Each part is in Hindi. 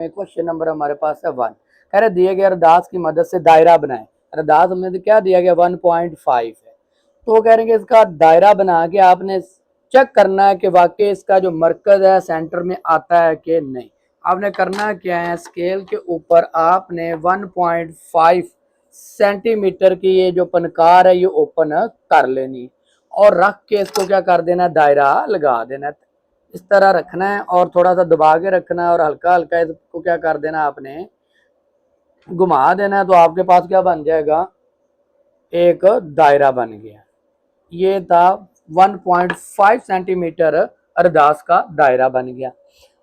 क्वेश्चन नंबर हमारे पास है 1। कह रहे दिए गए अरदास की मदद से दायरा बनाएं। अरदास में क्या दिया गया 1.5 है, तो कह रहे हैं कि इसका दायरा बना के आपने चेक करना है कि वाकई इसका जो मरकज है सेंटर में आता है कि नहीं। आपने करना क्या है, स्केल के ऊपर आपने 1.5 सेंटीमीटर की ये जो पनकार है ये ओपन कर लेनी और रख के इसको क्या कर देना, दायरा लगा देना। इस तरह रखना है और थोड़ा सा दबा के रखना है और हल्का हल्का इसको क्या कर देना, आपने घुमा देना है, तो आपके पास क्या बन जाएगा, एक दायरा बन गया। ये था 1.5 सेंटीमीटर अरदास का दायरा बन गया।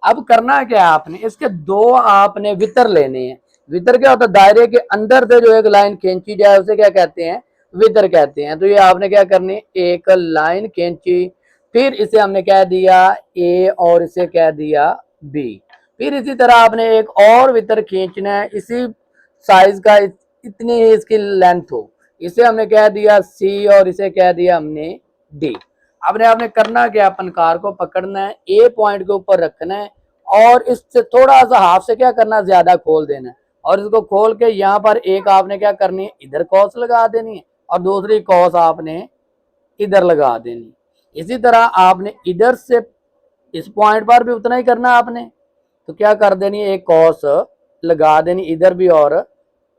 अब करना क्या है, आपने इसके दो आपने वितर लेने हैं। वितर क्या होता है, दायरे के अंदर से जो एक लाइन खींची जाए उसे क्या कहते हैं, वितर कहते हैं। तो ये आपने क्या करनी, एक लाइन खींची, फिर इसे हमने कह दिया ए और इसे कह दिया बी। फिर इसी तरह आपने एक और वितर खींचना है इसी साइज का, इतनी ही इसकी लेंथ हो, इसे हमने कह दिया सी और इसे कह दिया हमने डी। आपने आपने करना क्या, पनकार को पकड़ना है, ए पॉइंट के ऊपर रखना है और इससे थोड़ा सा हाफ से क्या करना, ज्यादा खोल देना है और इसको खोल के यहाँ पर एक आपने क्या करनी है, इधर कॉस लगा देनी है और दूसरी कॉस आपने इधर लगा देनी। इसी तरह आपने इधर से इस पॉइंट पर भी उतना ही करना आपने, तो क्या कर देनी है, एक कॉस लगा देनी इधर भी और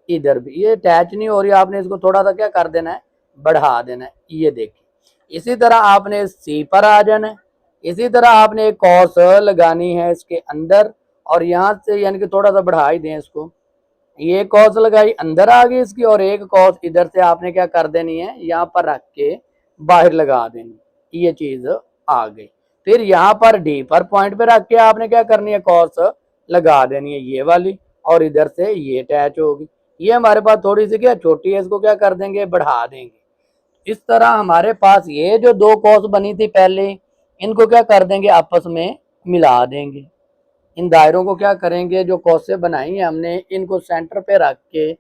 इधर भी। ये अटैच नहीं हो रही, आपने इसको थोड़ा सा क्या कर देना है, बढ़ा देना है। ये देखिए, इसी तरह आपने सी पर आ जाना है। इसी तरह आपने एक कॉस लगानी है इसके अंदर और यहाँ से यानी कि थोड़ा सा बढ़ा ही दें इसको। ये कॉस लगाई, अंदर आ गई इसकी, और एक कॉस इधर से आपने क्या कर देनी है, यहाँ पर रख के बाहर लगा देनी। ये चीज आ गई। फिर यहाँ पर डी पर पॉइंट पे रख के आपने क्या करनी है, कॉस लगा देनी है ये वाली और इधर से ये अटैच होगी। ये हमारे पास थोड़ी सी क्या छोटी है, इसको क्या कर देंगे, बढ़ा देंगे। इस तरह हमारे पास ये जो दो कॉस बनी थी पहले, इनको क्या कर देंगे, आपस में मिला देंगे। इन दायरों को क्या करेंगे, जो कौसे बनाई है हमने, इनको सेंटर पे रख के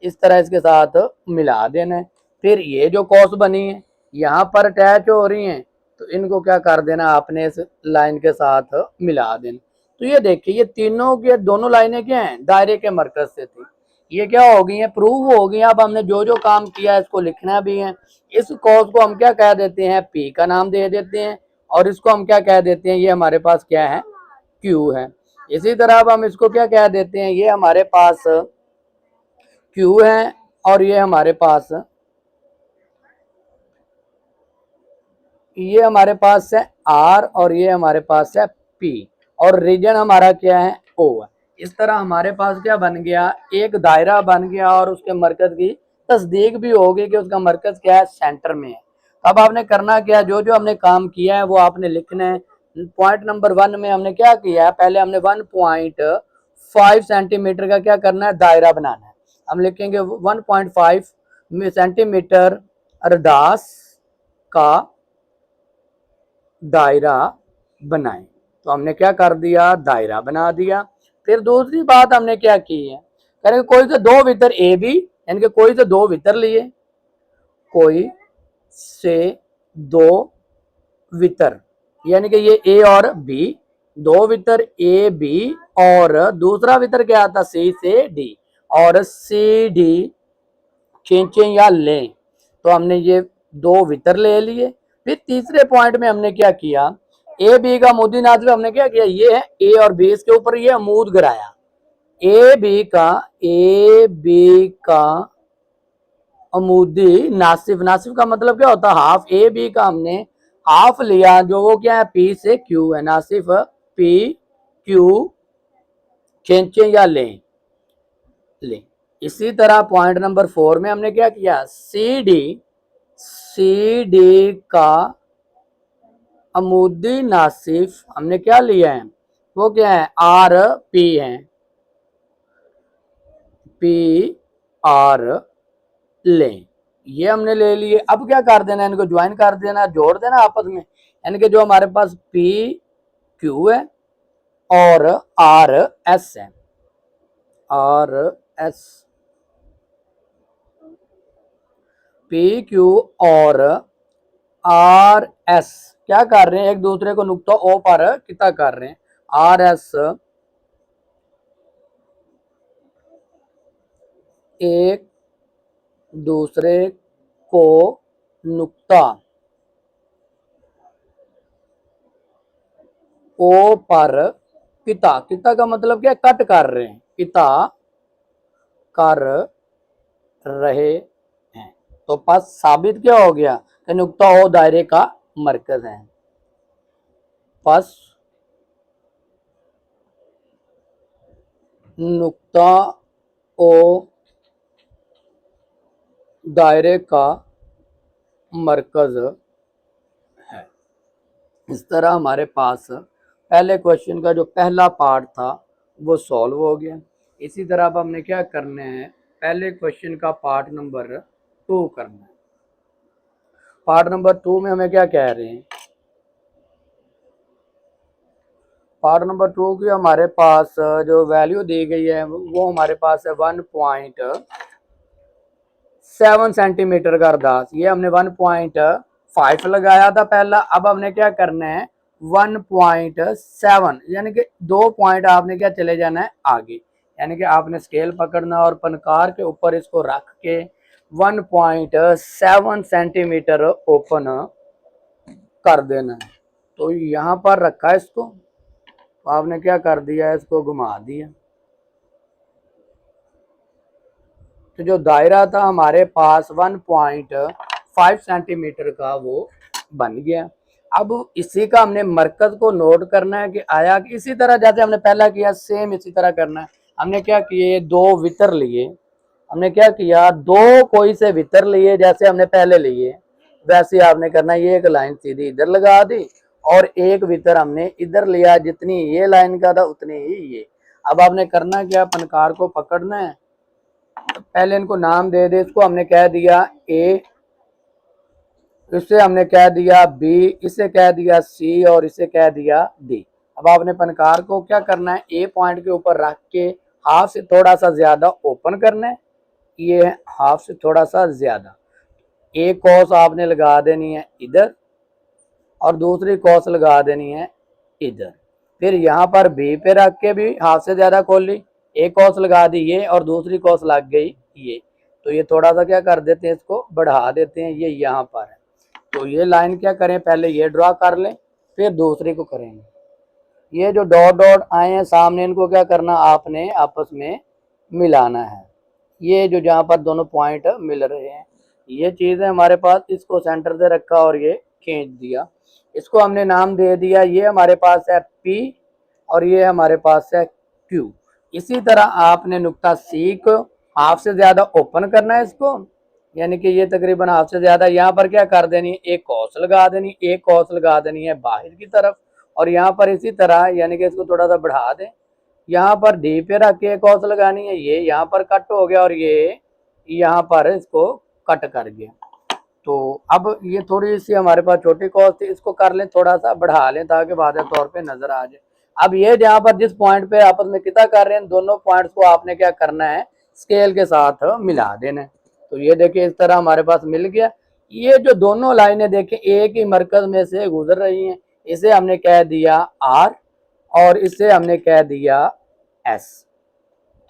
इस तरह इसके साथ मिला देना है। फिर ये जो कौस बनी है यहाँ पर अटैच हो रही हैं, तो इनको क्या कर देना, आपने इस लाइन के साथ मिला देना। तो ये देखिए, ये तीनों के दोनों लाइनें क्या हैं, दायरे के मरकज से थी। ये क्या हो गई है, प्रूव हो गई। अब हमने जो जो काम किया है इसको लिखना भी है। इस कॉस को हम क्या कह देते हैं, पी का नाम दे देते हैं और इसको हम क्या कह देते हैं, ये हमारे पास क्या है, क्यू है। इसी तरह अब हम इसको क्या कह देते हैं, ये हमारे पास क्यू है और ये हमारे पास है आर और ये हमारे पास है पी और रीजन हमारा क्या है, ओ है। इस तरह हमारे पास क्या बन गया, एक दायरा बन गया और उसके मरकज की तस्दीक भी होगी कि उसका मरकज क्या है, सेंटर में है। अब आपने करना क्या, जो जो हमने काम किया है वो आपने लिखना है। पॉइंट नंबर 1 में हमने क्या किया है, पहले हमने 1.5 सेंटीमीटर का क्या करना है, दायरा बनाना है। हम लिखेंगे 1.5 सेंटीमीटर अरदास का दायरा बनाएं। तो हमने क्या कर दिया, दायरा बना दिया। फिर दूसरी बात हमने क्या की है, करेंगे कोई से दो वितर ए बी, यानी कि कोई से दो वितर लिए, कोई से दो वितर, यानी कि ये ए और बी, दो वितर ए बी और दूसरा वितर क्या आता, सी से डी और सी डी खींचे या लें। तो हमने ये दो वितर ले लिए। फिर तीसरे पॉइंट में हमने क्या किया, ए बी का अमूदी नासिफ हमने क्या किया, ये है ए और बी, इसके ऊपर ये अमूद गिराया। ए बी का अमूदी नासिफ, नासिफ का मतलब क्या होता है, हाफ। ए बी का हमने हाफ लिया, जो वो क्या है, पी से क्यू है। नासिफ पी क्यू खींचे या लें, लें। इसी तरह पॉइंट नंबर 4 में हमने क्या किया, सी डी का अमूदी नासिफ हमने क्या लिया है, वो क्या है, आर पी है, पी आर लें। ये हमने ले लिए। अब क्या कर देना, इनको ज्वाइन कर देना, जोड़ देना आपस में, यानी कि जो हमारे पास पी क्यू है और आर एस है, आर एस, पी क्यू और आर एस क्या कर रहे हैं, एक दूसरे को नुक्ता ओ पर कितना कर रहे हैं, आर एस एक दूसरे को नुक्ता ओ पर पिता, पिता का मतलब क्या, कट कर रहे हैं, पिता कर रहे हैं। तो पास साबित क्या हो गया कि नुक्ता ओ दायरे का मरकज है। पास नुक्ता ओ दायरे का मरकज है। इस तरह हमारे पास पहले क्वेश्चन का जो पहला पार्ट था वो सॉल्व हो गया। इसी तरह अब हमने क्या करना है, पहले क्वेश्चन का पार्ट नंबर 2 करना है। पार्ट नंबर 2 में हमें क्या कह रहे हैं, पार्ट नंबर 2 की हमारे पास जो वैल्यू दी गई है वो हमारे पास है 1.7 सेंटीमीटर का अरदास। ये हमने 1.5 लगाया था पहला, अब हमने क्या करना है 1.7, यानी कि 2 पॉइंट आपने क्या चले जाना है आगे, यानी कि आपने स्केल पकड़ना और पनकार के ऊपर इसको रख के 1.7 सेंटीमीटर ओपन कर देना है। तो यहाँ पर रखा है इसको, तो आपने क्या कर दिया, इसको घुमा दिया, तो जो दायरा था हमारे पास 1.5 सेंटीमीटर का वो बन गया। अब इसी का हमने मरकज को नोट करना है कि आया कि इसी तरह जैसे हमने पहला किया सेम इसी तरह करना है। हमने क्या किए, 2 वितर लिए, हमने क्या किया 2 कोई से वितर लिए जैसे हमने पहले लिए, वैसे आपने करना है। ये एक लाइन सीधी इधर लगा दी और एक वितर हमने इधर लिया, जितनी ये लाइन का था उतनी ही ये। अब आपने करना क्या, पनकार को पकड़ना है, पहले इनको नाम दे दे, इसको हमने कह दिया ए, इसे हमने कह दिया बी, इसे कह दिया सी और इसे कह दिया डी। अब आपने पनकार को क्या करना है, ए पॉइंट के ऊपर रख के हाफ से थोड़ा सा ज्यादा ओपन करना है, ये है हाफ से थोड़ा सा ज्यादा। एक कॉस आपने लगा देनी है इधर और दूसरी कॉस लगा देनी है इधर। फिर यहाँ पर बी पे रख के भी हाफ से ज्यादा खोली, एक कॉस लगा दी ये और दूसरी कॉस लग गई ये। तो ये थोड़ा सा क्या कर देते हैं, इसको बढ़ा देते हैं, ये यहाँ पर है। तो ये लाइन क्या करें, पहले ये ड्रा कर लें फिर दूसरी को करेंगे। ये जो डॉट डॉट आए हैं सामने, इनको क्या करना, आपने आपस में मिलाना है। ये जो जहाँ पर दोनों पॉइंट मिल रहे हैं ये चीज़ है हमारे पास, इसको सेंटर से रखा और ये खींच दिया। इसको हमने नाम दे दिया, ये हमारे पास है P और ये हमारे पास है Q। इसी तरह आपने नुक्ता C को हाफ से ज्यादा ओपन करना है इसको, यानी कि ये तकरीबन हाफ से ज्यादा, यहाँ पर क्या कर देनी, एक कॉस लगा देनी, एक कॉस लगा देनी है बाहर की तरफ और यहाँ पर इसी तरह यानी कि इसको थोड़ा सा बढ़ा दें, यहाँ पर डी पे रख के कॉस लगानी है, ये यहाँ पर कट हो गया और ये यहाँ पर इसको कट कर गया। तो अब ये थोड़ी सी हमारे पास छोटी कॉस थी, इसको कर लें थोड़ा सा बढ़ा लें ताकि वाज़ेह तौर पे नजर आ जाए। अब ये जहाँ पर जिस पॉइंट पे आपस में कितना कर रहे हैं, दोनों पॉइंट्स को आपने क्या करना है, स्केल के साथ मिला देना है। तो ये देखिए इस तरह हमारे पास मिल गया। ये जो दोनों लाइनें देखें एक ही मरकज में से गुजर रही हैं, इसे हमने कह दिया आर और इसे हमने कह दिया एस।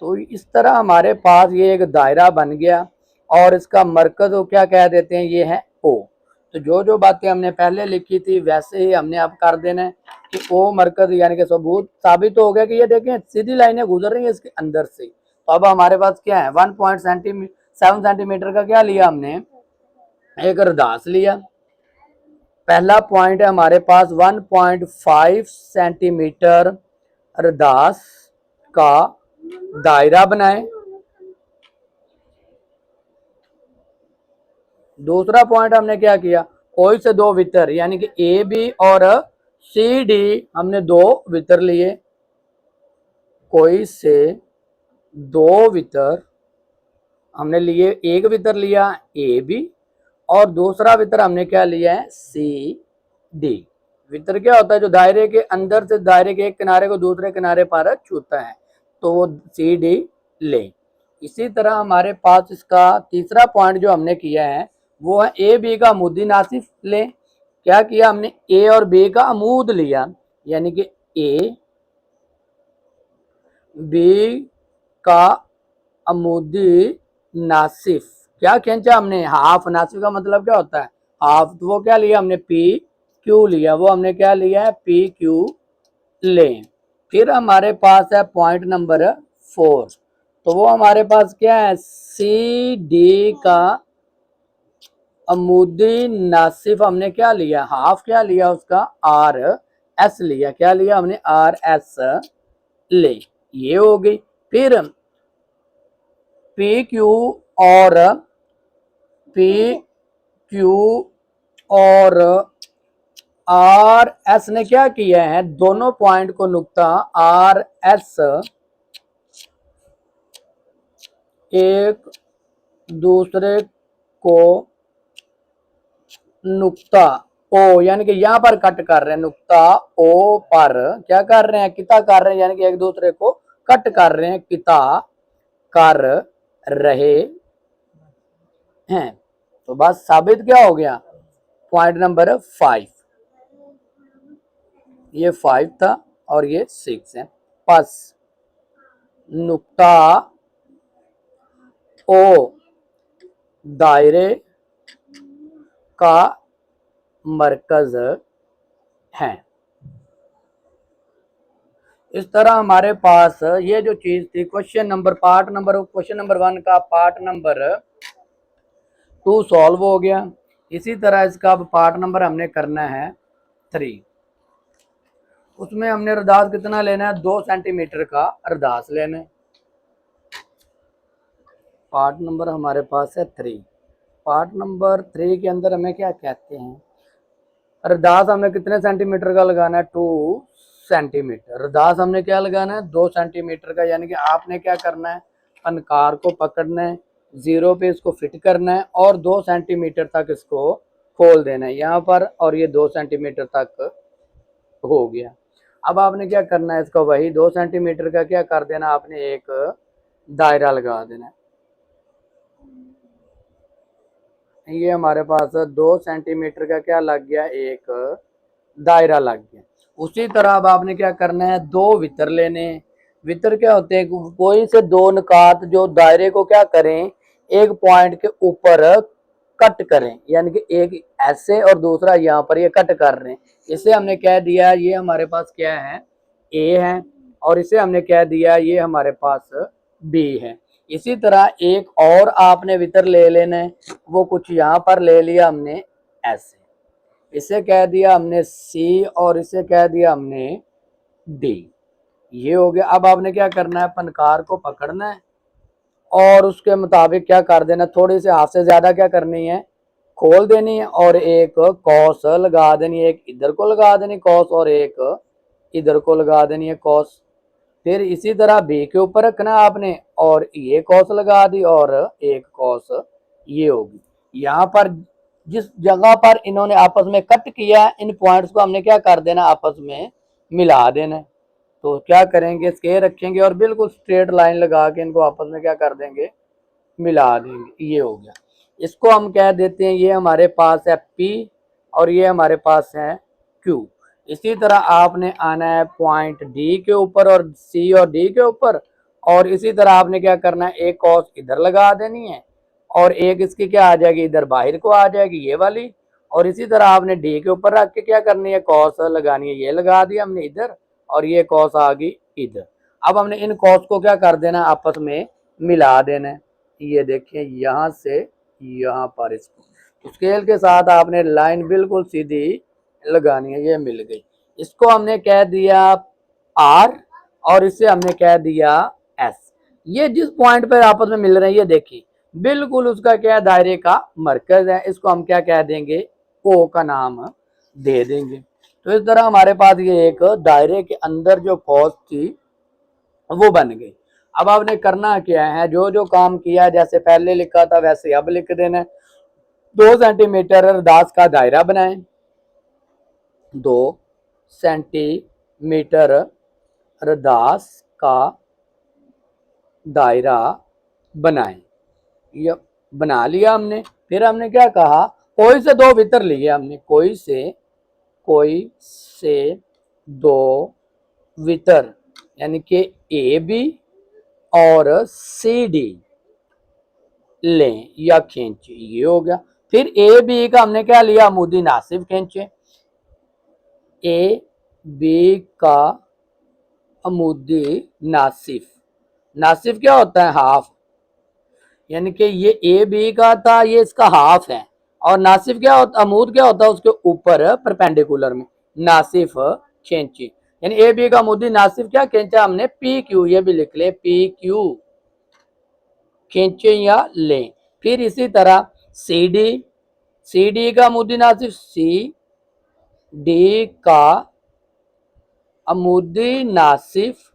तो इस तरह हमारे पास ये एक दायरा बन गया और इसका मरकज को क्या कह देते हैं, ये है ओ। तो जो जो बातें हमने पहले लिखी थी वैसे ही हमने अब कर देना है कि ओ मरकज, यानी कि सबूत साबित हो गया कि ये देखें सीधी लाइनें गुजर रही हैं इसके अंदर से। तो अब हमारे पास क्या है, 1.7 सेंटीमीटर का क्या लिया हमने, एक अरदास लिया। पहला पॉइंट है हमारे पास 1.5 सेंटीमीटर अरदास का दायरा बनाए। दूसरा पॉइंट हमने क्या किया, कोई से 2 वितर यानी कि ए बी और सी डी हमने 2 वितर लिए, कोई से 2 वितर हमने लिए, एक वितर लिया ए बी और दूसरा वितर हमने क्या लिया है सी डी। वितर क्या होता है, जो दायरे के अंदर से दायरे के एक किनारे को दूसरे किनारे पर छूता है, तो वो सी डी ले। इसी तरह हमारे पास इसका तीसरा पॉइंट जो हमने किया है वो है ए बी का अमूदी नासिफ ले। क्या किया हमने, ए और बी का अमूद लिया, यानी कि ए बी का अमूदी नासिफ क्या खींचा हमने, हाफ। नासिफ का मतलब क्या होता है, हाफ। तो वो क्या लिया हमने, पी क्यू लिया, वो हमने क्या लिया है, पी क्यू लें। फिर हमारे पास है पॉइंट नंबर 4, तो वो हमारे पास क्या है, सी डी का अमूदी नासिफ हमने क्या लिया, हाफ क्या लिया उसका, आर एस लिया। क्या लिया हमने, आर एस ले, ये हो गई। फिर पी क्यू और पी क्यू और आर एस ने क्या किया है, दोनों पॉइंट को नुक्ता आर एस एक दूसरे को नुक्ता ओ, यानी कि यहाँ पर कट कर रहे हैं, नुक्ता ओ पर क्या कर रहे हैं, किता कर रहे हैं, यानी कि एक दूसरे को कट कर रहे हैं, किता कर रहे हैं। तो बस साबित क्या हो गया, पॉइंट नंबर 5, ये 5 था और ये 6 है। बस नुक्ता ओ दायरे का मरकज है। इस तरह हमारे पास ये जो चीज थी, क्वेश्चन नंबर क्वेश्चन नंबर 1 का पार्ट नंबर 2 सॉल्व हो गया। इसी तरह इसका अब पार्ट नंबर हमने करना है 3। उसमें हमने अरदास कितना लेना है, 2 सेंटीमीटर का अरदास लेना है। पार्ट नंबर हमारे पास है 3। पार्ट नंबर 3 के अंदर हमें क्या कहते हैं, अरदास हमने कितने सेंटीमीटर का लगाना है, 2 सेंटीमीटर। अरदास हमने क्या लगाना है, 2 सेंटीमीटर का, यानी कि आपने क्या करना है, फनकार को पकड़ना है, जीरो पे इसको फिट करना है और 2 सेंटीमीटर तक इसको खोल देना है यहाँ पर, और ये 2 सेंटीमीटर तक हो गया। अब आपने क्या करना है, इसको वही 2 सेंटीमीटर का क्या कर देना, आपने एक दायरा लगा देना है। ये हमारे पास 2 सेंटीमीटर का क्या लग गया, एक दायरा लग गया। उसी तरह अब आपने क्या करना है, 2 वितर लेने। वितर क्या होते हैं, कोई से 2 नुकात जो दायरे को क्या करें, एक पॉइंट के ऊपर कट करें, यानी कि एक ऐसे और दूसरा यहाँ पर ये कट कर रहे हैं। इसे हमने कह दिया, ये हमारे पास क्या है, ए है, और इसे हमने कह दिया ये हमारे पास बी है। इसी तरह एक और आपने वितर ले लेना है, वो कुछ यहाँ पर ले लिया हमने ऐसे, इसे कह दिया हमने सी और इसे कह दिया हमने डी। ये हो गया। अब आपने क्या करना है, पनकार को पकड़ना है और उसके मुताबिक क्या कर देना, थोड़ी सी हाथ से ज्यादा क्या करनी है, खोल देनी है और एक कॉस लगा देनी है, एक इधर को लगा देनी कॉस और एक इधर को लगा देनी है कॉस। फिर इसी तरह बी के ऊपर रखना आपने और ये कॉस लगा दी और एक कॉस ये होगी। यहाँ पर जिस जगह पर इन्होंने आपस में कट किया, इन पॉइंट्स को हमने क्या कर देना, आपस में मिला देना। तो क्या करेंगे, स्केल रखेंगे और बिल्कुल स्ट्रेट लाइन लगा के इनको आपस में क्या कर देंगे, मिला देंगे। ये हो गया। इसको हम कह देते हैं, ये हमारे पास है P और ये हमारे पास है Q। इसी तरह आपने आना है पॉइंट D के ऊपर और C और D के ऊपर, और इसी तरह आपने क्या करना है, एक कॉस इधर लगा देनी है और एक इसकी क्या आ जाएगी, इधर बाहर को आ जाएगी ये वाली, और इसी तरह आपने D के ऊपर रख के क्या करनी है, कॉस लगानी है। ये लगा दिया हमने इधर और ये कॉस आ गई इधर। अब हमने इन कॉस को क्या कर देना, आपस में मिला देना है। ये देखिए यहाँ से यहाँ पर इसको स्केल के साथ आपने लाइन बिल्कुल सीधी लगानी है। ये मिल गई। इसको हमने कह दिया आर और इसे हमने कह दिया एस। ये जिस पॉइंट पर आपस में मिल रहे हैं, ये देखिए बिल्कुल उसका क्या दायरे का मरकज है। इसको हम क्या कह देंगे, ओ का नाम दे देंगे। तो इस तरह हमारे पास ये एक दायरे के अंदर जो कॉस थी वो बन गई। अब आपने करना क्या है, जो जो काम किया जैसे पहले लिखा था वैसे अब लिख देना है। 2 सेंटीमीटर अरदास का दायरा बनाएं, 2 सेंटीमीटर अरदास का दायरा बनाएं। ये बना लिया हमने। फिर हमने क्या कहा, कोई से 2 वितर लिए हमने, कोई से 2 वितर, यानी कि ए बी और सी डी। लें या खींचे, ये हो गया। फिर ए बी का हमने क्या लिया, अमूदी नासिफ खींचे, ए बी का अमूदी नासिफ, नासिफ क्या होता है, हाफ, यानी कि ये ए बी का था, ये इसका हाफ है, और नासिफ क्या होता, अमूद क्या होता है उसके ऊपर परपेंडिकुलर में, नासिफ खींची, यानी ए बी का अमूदी नासिफ क्या खींचा हमने, पी क्यू, ये भी लिख ले, पी क्यू खींचे या लें। फिर इसी तरह सी डी, सी डी का अमूदी नासिफ, सी डी का अमूदी नासिफ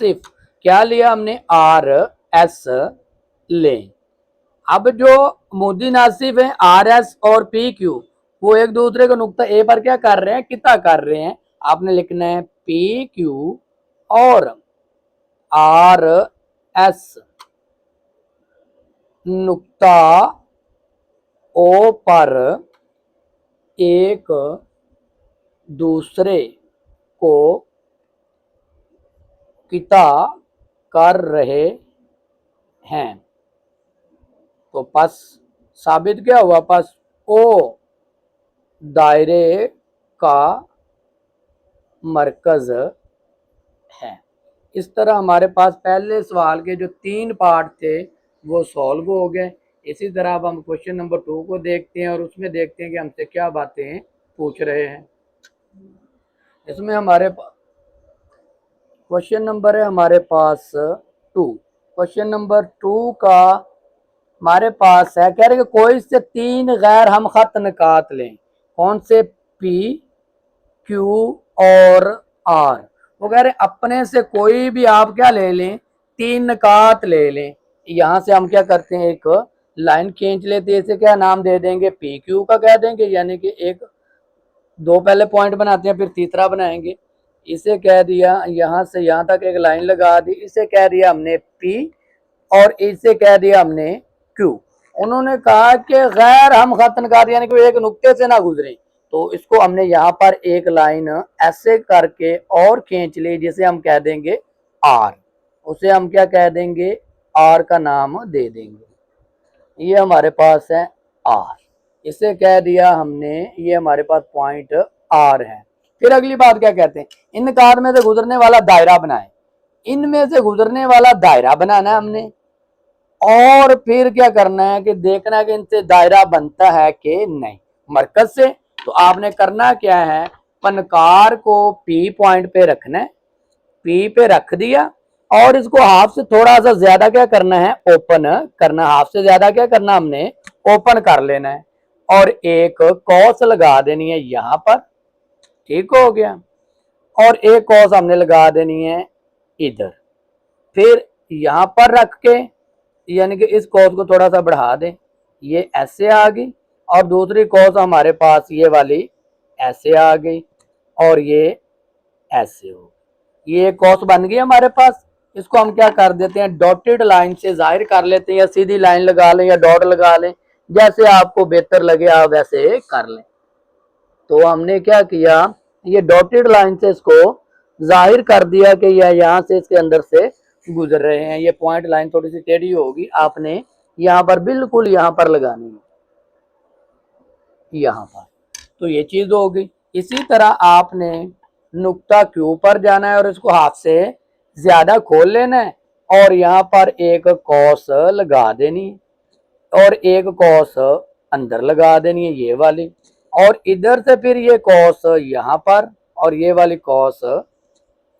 सिर्फ क्या लिया हमने, आर एस लें। अब जो अमूदी नासिफ है आर एस और पी क्यू, वो एक दूसरे को नुक्ता ए पर क्या कर रहे हैं, कितना कर रहे हैं, आपने लिखना है पी क्यू और आर एस नुक्ता ओ पर एक दूसरे को किता कर रहे हैं। तो पास साबित क्या हुआ, पास ओ दायरे का मरकज है। इस तरह हमारे पास पहले सवाल के जो 3 पार्ट थे वो सॉल्व हो गए। इसी तरह अब हम क्वेश्चन नंबर 2 को देखते हैं और उसमें देखते हैं कि हमसे क्या बातें पूछ रहे हैं। इसमें हमारे क्वेश्चन नंबर है हमारे पास 2। क्वेश्चन नंबर 2 का हमारे पास है, कह रहे कि कोई से 3 गैर हम खत निकात लें, कौन से, पी क्यू और आर। वो कह रहे अपने से कोई भी आप क्या ले लें, 3 निकात ले लें। यहाँ से हम क्या करते हैं, एक लाइन खींच लेते हैं, इसे क्या नाम दे देंगे, पी क्यू का कह देंगे, यानी कि एक 2 पहले पॉइंट बनाते हैं फिर तीसरा बनाएंगे। इसे कह दिया यहाँ से यहाँ तक एक लाइन लगा दी, इसे कह दिया हमने पी और इसे कह दिया हमने क्यू। उन्होंने कहा कि गैर हम खत निकात, यानी कि एक नुक्ते से ना गुजरे, तो इसको हमने यहाँ पर एक लाइन ऐसे करके और खींच ली, जिसे हम कह देंगे आर, उसे हम क्या कह देंगे, आर का नाम दे देंगे। ये हमारे पास है आर, इसे कह दिया हमने, ये हमारे पास पॉइंट आर है। फिर अगली बात क्या कहते हैं, इन कार में से गुजरने वाला दायरा बनाए, इनमें से गुजरने वाला दायरा बनाना है हमने, और फिर क्या करना है कि देखना है कि इनसे दायरा बनता है कि नहीं मरकज से। तो आपने करना क्या है, पनकार को पी पॉइंट पे रखना है, पी पे रख दिया और इसको हाफ से थोड़ा सा ज्यादा क्या करना है, ओपन करना, हाफ से ज्यादा क्या करना हमने, ओपन कर लेना है, और एक कॉस लगा देनी है यहाँ पर, ठीक हो गया, और एक कॉस हमने लगा देनी है इधर। फिर यहाँ पर रख के, यानी कि इस कॉस को थोड़ा सा बढ़ा दें, ये ऐसे आ गई, और दूसरी कॉस हमारे पास ये वाली ऐसे आ गई, और ये ऐसे हो, ये कॉस बन गई हमारे पास। इसको हम क्या कर देते हैं, डॉटेड लाइन से जाहिर कर लेते हैं, या सीधी लाइन लगा लें या डॉट लगा लें, जैसे आपको बेहतर लगे आप वैसे कर लें। तो हमने क्या किया, ये डॉटेड लाइन से इसको जाहिर कर दिया कि यह यहाँ से इसके अंदर से गुजर रहे हैं। ये पॉइंट लाइन थोड़ी सी टेढ़ी होगी, आपने यहाँ पर बिल्कुल यहाँ पर लगानी है, यहाँ पर। तो ये चीज हो गई। इसी तरह आपने नुक्ता क्यू पर जाना है और इसको हाथ से ज्यादा खोल लेना है, और यहाँ पर एक कॉस लगा देनी है और एक कॉस अंदर लगा देनी है, ये वाली, और इधर से फिर ये कॉस यहाँ पर और ये वाली कॉस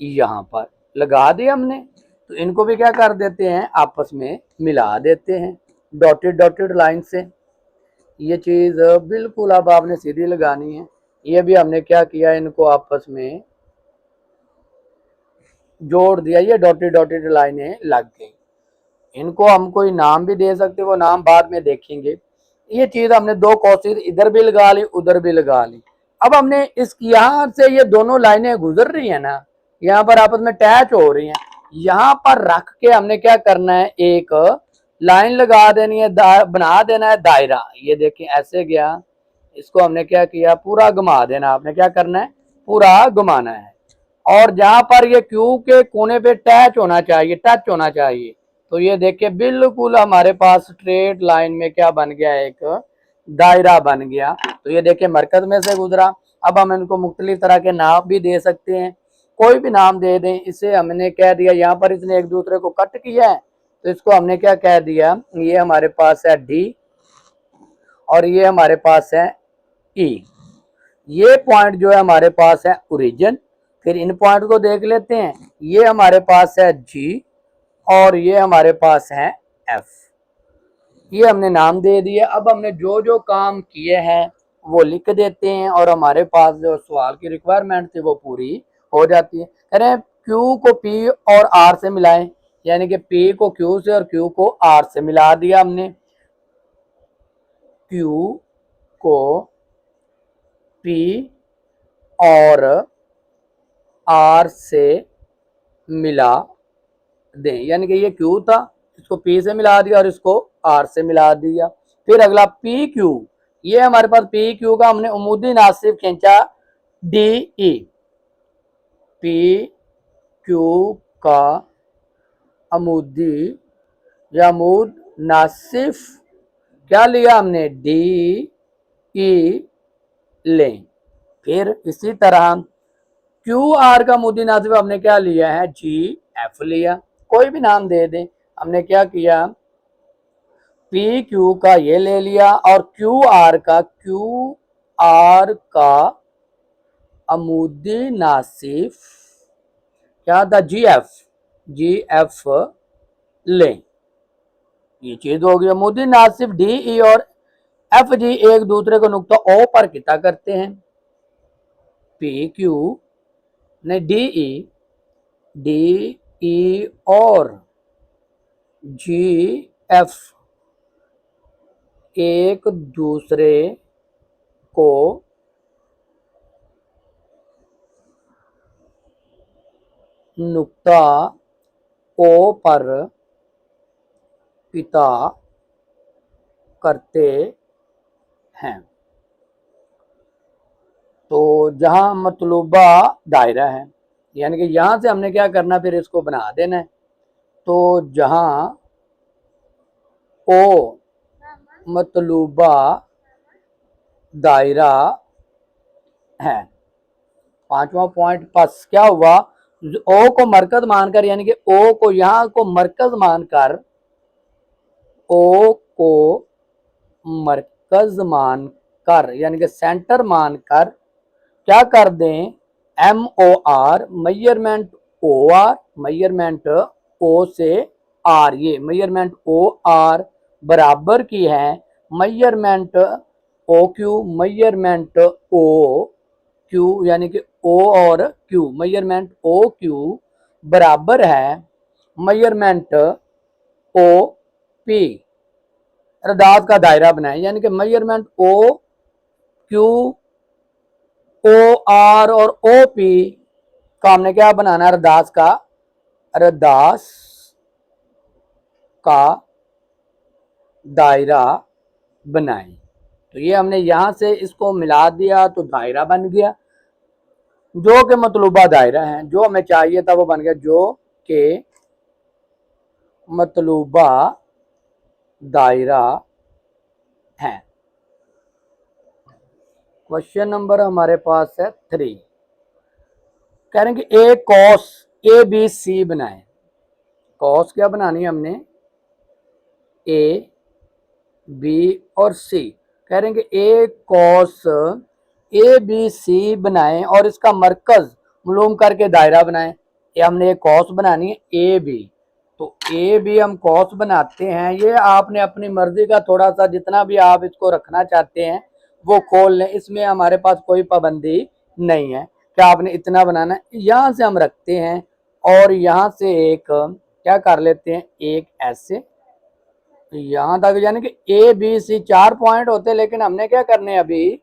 यहाँ पर लगा दी हमने। तो इनको भी क्या कर देते हैं, आपस में मिला देते हैं डॉटेड डॉटेड लाइन से। ये चीज बिल्कुल अब आपने सीधी लगानी है। ये भी हमने क्या किया, इनको आपस में जोड़ दिया, ये डॉटेड डॉटेड लाइनें लग गई। इनको हम कोई नाम भी दे सकते, वो नाम बाद में देखेंगे। ये चीज हमने 2 कॉसेस इधर भी लगा ली उधर भी लगा ली। अब हमने इस यहाँ से ये दोनों लाइनें गुजर रही है ना, यहाँ पर आपस में अटैच हो रही हैं, यहाँ पर रख के हमने क्या करना है, एक लाइन लगा देनी है, बना देना है दायरा। ये देखें ऐसे गया, इसको हमने क्या किया, पूरा घुमा देना। आपने क्या करना है, पूरा घुमाना है, और जहां पर ये क्यू के कोने पे टच होना चाहिए, टच होना चाहिए, तो ये देखिए बिल्कुल हमारे पास स्ट्रेट लाइन में क्या बन गया, एक दायरा बन गया। तो ये देखिए मरकज में से गुजरा। अब हम इनको मुख्तलिफ तरह के नाम भी दे सकते हैं, कोई भी नाम दे दें। इसे हमने कह दिया, यहाँ पर इसने एक दूसरे को कट किया है तो इसको हमने क्या कह दिया, ये हमारे पास है डी और ये हमारे पास है ई। ये पॉइंट जो है हमारे पास है ओरिजिन। फिर इन पॉइंट को देख लेते हैं, ये हमारे पास है जी और ये हमारे पास है एफ। ये हमने नाम दे दिया। अब हमने जो जो काम किए हैं वो लिख देते हैं और हमारे पास जो सवाल की रिक्वायरमेंट थी वो पूरी हो जाती है। कह रहे हैं क्यू को पी और आर से मिलाएं, यानी कि पी को क्यू से और क्यू को आर से मिला दिया हमने। क्यू को पी और आर से मिला दें, यानी कि ये क्यू था, इसको पी से मिला दिया और इसको आर से मिला दिया। फिर अगला पी क्यू, ये हमारे पास पी क्यू का हमने उमूदी नासिब खींचा डी ई। पी क्यू का अमूदी या अमूद नासिफ क्या लिया हमने, डी ई लें। फिर इसी तरह क्यू आर का अमूदी नासिफ हमने क्या लिया है, जी एफ लिया। कोई भी नाम दे दें। हमने क्या किया, पी क्यू का ये ले लिया और क्यू आर का अमूदी नासिफ क्या था, जी एफ लें। ये चीज हो गई। अमूदी नासिफ डी ई और एफ जी एक दूसरे को नुक्ता ओ पर किता करते हैं। पी क्यू ने डी ई और जी एफ एक दूसरे को नुक्ता ओ पर पिता करते हैं। तो जहां मतलूबा दायरा है, यानी कि यहां से हमने क्या करना, फिर इसको बना देना है। तो जहां ओ मतलूबा दायरा है, पांचवा पॉइंट पास क्या हुआ, ओ को मरकज मानकर, यानी कि ओ को यहां को मरकज मानकर, ओ को मरकज मानकर यानी कि सेंटर मानकर क्या कर दें, M O R measurement O R, measurement O से आर, ये मेजरमेंट ओ आर बराबर की है measurement O Q, measurement O Q, यानी कि ओ और क्यू, मेजरमेंट ओ क्यू बराबर है मेजरमेंट ओ पी। रदाद का दायरा बनाए, यानी कि measurement O Q, O R और ओ पी का हमने क्या बनाना है, रदास का दायरा बनाए। तो ये हमने यहां से इसको मिला दिया तो दायरा बन गया, जो कि मतलूबा दायरा है। जो हमें चाहिए था वो बन गया, जो कि मतलूबा दायरा है। क्वेश्चन नंबर हमारे पास है 3। कह रहे हैं कि ए कॉस ए बी सी बनाए। कॉस क्या बनानी है हमने, ए बी और सी। कह रहे हैं कि ए कॉस ए बी सी बनाएं और इसका मरकज मालूम करके दायरा बनाएं। ये हमने एक कॉस बनानी है ए बी, तो ए बी हम कॉस बनाते हैं। ये आपने अपनी मर्जी का थोड़ा सा जितना भी आप इसको रखना चाहते हैं वो खोल लें, इसमें हमारे पास कोई पाबंदी नहीं है कि आपने इतना बनाना है। यहाँ से हम रखते हैं और यहाँ से एक क्या कर लेते हैं, एक ऐसे यहाँ तक, यानी कि ए बी सी 4 पॉइंट होते हैं, लेकिन हमने क्या करने हैं अभी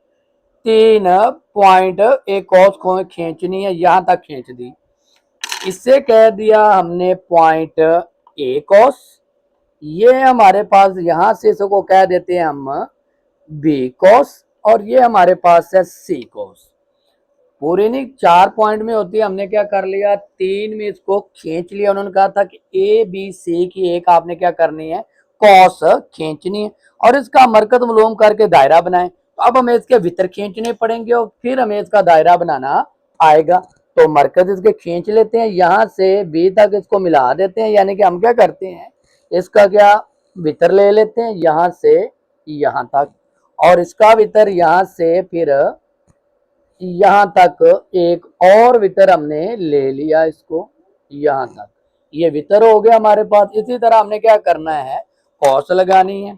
3 पॉइंट एक कॉस को खींचनी है, यहाँ तक खींच दी। इससे कह दिया हमने पॉइंट ए कॉस। ये हमारे पास यहाँ से इसको कह देते हैं हम बी कॉस और ये हमारे पास है सी कॉस। पूरी नहीं, 4 पॉइंट में होती है, हमने क्या कर लिया 3 में इसको खींच लिया। उन्होंने कहा था कि ए बी सी की एक आपने क्या करनी है, कॉस खींचनी है और इसका मरकज मालूम करके दायरा बनाए। तो अब हमें इसके भीतर खींचने पड़ेंगे और फिर हमें इसका दायरा बनाना आएगा। तो मरकज इसके खींच लेते हैं, यहाँ से बी तक इसको मिला देते हैं, यानी कि हम क्या करते हैं इसका क्या भीतर ले लेते हैं यहाँ से यहाँ तक, और इसका भीतर यहाँ से फिर यहाँ तक एक और वितर हमने ले लिया, इसको यहाँ तक ये वितर हो गया हमारे पास। इसी तरह हमने क्या करना है, कॉस लगानी है।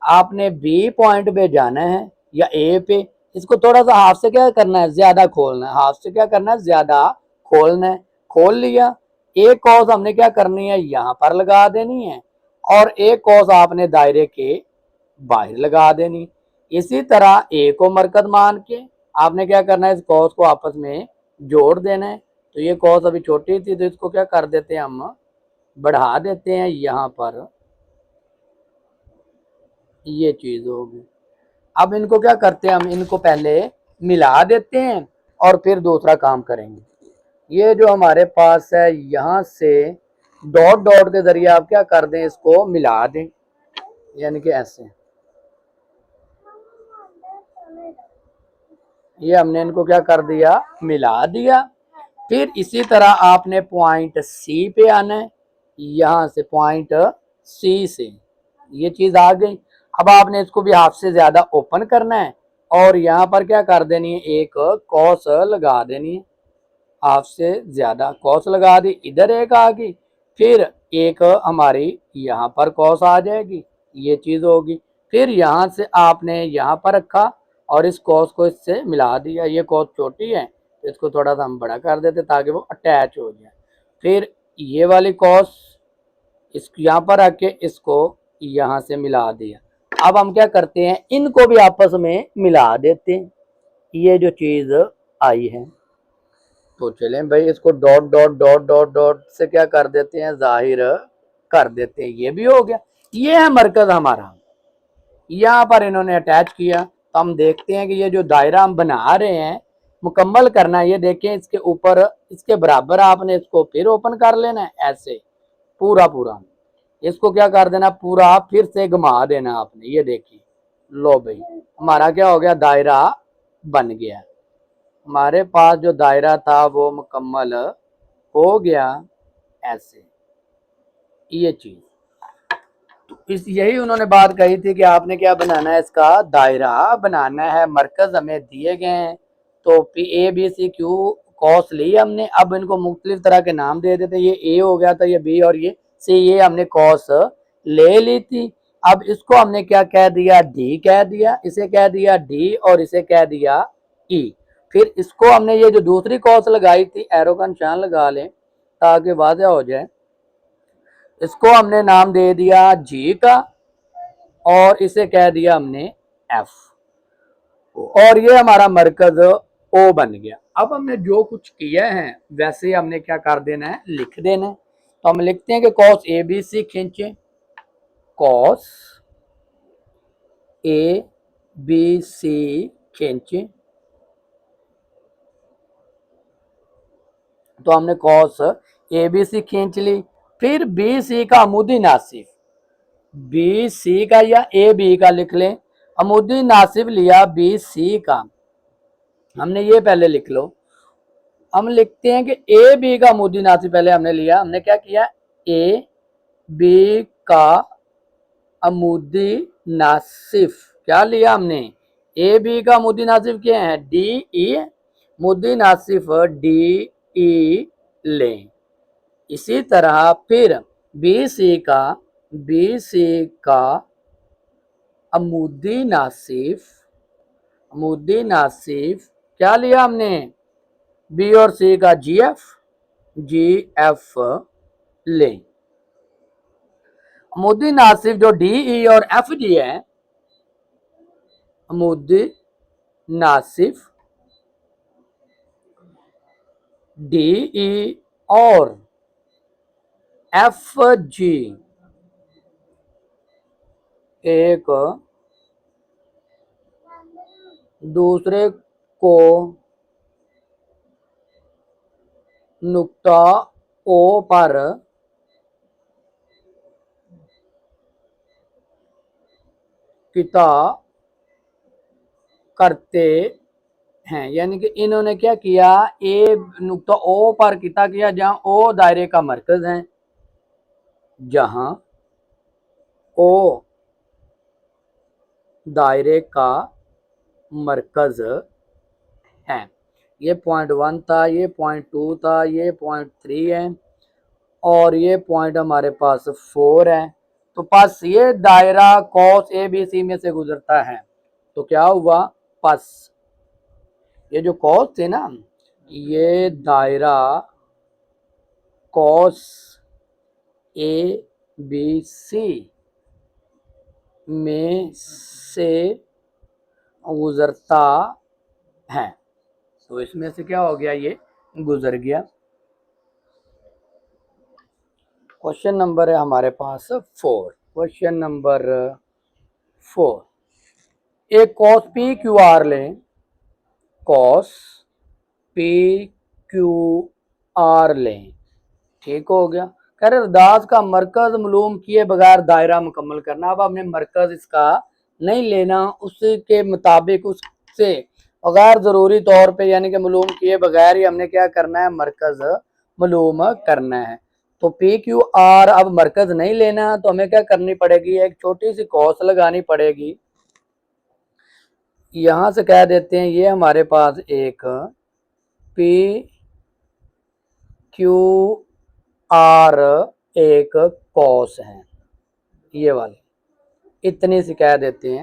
आपने बी पॉइंट पे जाना है या ए पे, इसको थोड़ा सा हाफ से क्या करना है, ज्यादा खोलना है। हाफ से क्या करना है, ज्यादा खोलना है। खोल लिया। एक कॉस हमने क्या करनी है, यहाँ पर लगा देनी है और एक कॉस आपने दायरे के बाहर लगा देनी। इसी तरह ए को मरकज मान के आपने क्या करना है, इस कॉस को आपस में जोड़ देना है। तो ये कॉस अभी छोटी थी तो इसको क्या कर देते हैं, हम बढ़ा देते हैं यहाँ पर, ये चीज होगी। अब इनको क्या करते हैं, हम इनको पहले मिला देते हैं और फिर दूसरा काम करेंगे। ये जो हमारे पास है यहाँ से डॉट डॉट के जरिए आप क्या कर दें, इसको मिला दें, यानी कि ऐसे ये हमने इनको क्या कर दिया, मिला दिया। फिर इसी तरह आपने पॉइंट सी पे आना है, यहां से पॉइंट सी से ये चीज आ गई। अब आपने इसको भी हाफ से ज्यादा ओपन करना है और यहाँ पर क्या कर देनी है, एक कॉस लगा देनी है। हाफ से ज्यादा कॉस लगा दी, इधर एक आ गई, फिर एक हमारी यहाँ पर कॉस आ जाएगी, ये चीज होगी। फिर यहाँ से आपने यहाँ पर रखा और इस कॉस को इससे मिला दिया। ये कॉस छोटी है तो इसको थोड़ा सा हम बड़ा कर देते ताकि वो अटैच हो जाए। फिर ये वाली कॉस इस यहाँ पर आके इसको यहाँ से मिला दिया। अब हम क्या करते हैं, इनको भी आपस में मिला देते हैं, ये जो चीज आई है। तो चलें भाई, इसको dot dot dot dot dot से क्या कर देते हैं, जाहिर कर देते हैं। ये भी हो गया। ये है मरकज हमारा, यहाँ पर इन्होंने अटैच किया। तो हम देखते हैं कि ये जो दायरा हम बना रहे हैं मुकम्मल करना है। ये देखें, इसके ऊपर इसके बराबर आपने इसको फिर ओपन कर लेना है, ऐसे पूरा पूरा इसको क्या कर देना, पूरा फिर से घुमा देना आपने। ये देखिए, लो भाई हमारा क्या हो गया, दायरा बन गया। हमारे पास जो दायरा था वो मुकम्मल हो गया, ऐसे ये चीज। तो इस यही उन्होंने बात कही थी कि आपने क्या बनाना है, इसका दायरा बनाना है। मरकज हमें दिए गए हैं तो P A B C Q cos ली हमने। अब इनको मुख्तलिफ तरह के नाम दे देते, ये ए हो गया था, ये बी और ये सी, ये हमने कॉस ले ली थी। अब इसको हमने क्या कह दिया, डी कह दिया, इसे कह दिया डी और इसे कह दिया ई। फिर इसको हमने ये जो दूसरी कॉस लगाई थी, एरो का निशान लगा लें ताकि वाज़ेह हो जाए, इसको हमने नाम दे दिया जी का और इसे कह दिया हमने एफ, और ये हमारा मरकज ओ बन गया। अब हमने जो कुछ किया है वैसे हमने क्या कर देना है, लिख देना है। तो हम लिखते हैं कि कॉस ए बी सी खींचे, कॉस ए बी सी खींचे। तो हमने कॉस ए बी सी खींच ली। फिर बी सी का अमूदी नासिफ, बी सी का या ए बी का लिख लें, अमूदी नासिब लिया बी सी का, हमने ये पहले लिख लो। हम लिखते हैं कि ए बी का अमूदी नासिब पहले हमने लिया। हमने क्या किया, ए बी का अमूदी नासिफ क्या लिया हमने, ए बी का अमूदी नासिफ क्या है, D E, मुद्दी Nasif D E लें। इसी तरह फिर बी सी का अमूदी नासिफ, अमूदी नासिफ क्या लिया हमने, बी और सी का जी एफ लें। अमूदी नासिफ जो डी ई और एफ जी है, अमूदी नासिफ डी ई और एफ जी एक दूसरे को नुक्ता ओ पर किता करते हैं, यानी कि इन्होंने क्या किया, ए नुक्ता ओ पर किता किया जहां ओ दायरे का मरकज है, जहां ओ दायरे का मरकज है। ये पॉइंट 1 था, ये पॉइंट 2 था, ये पॉइंट 3 है और ये पॉइंट हमारे पास 4 है। तो पास ये दायरा कॉस ए बी सी में से गुजरता है। तो क्या हुआ, पास ये जो कॉस थे ना, ये दायरा कॉस ए बी सी में से गुजरता है। तो इसमें से क्या हो गया, ये गुजर गया। क्वेश्चन नंबर है हमारे पास 4। क्वेश्चन नंबर 4, एक कॉस पी क्यू आर लें, कॉस पी क्यू आर लें, ठीक हो गया। कह रहे दास का मरकज मालूम किए बगैर दायरा मुकम्मल करना। अब हमने मरकज इसका नहीं लेना, उसके मुताबिक उससे गैर ज़रूरी तौर पे यानी कि मालूम किए बगैर ही हमने क्या करना है, मरकज मालूम करना है। तो पी क्यू आर अब मरकज नहीं लेना, तो हमें क्या करनी पड़ेगी, एक छोटी सी कॉस लगानी पड़ेगी। यहां से कह देते हैं ये हमारे पास एक पी क्यू आर एक कॉस है, ये वाली इतनी सी कह देते हैं।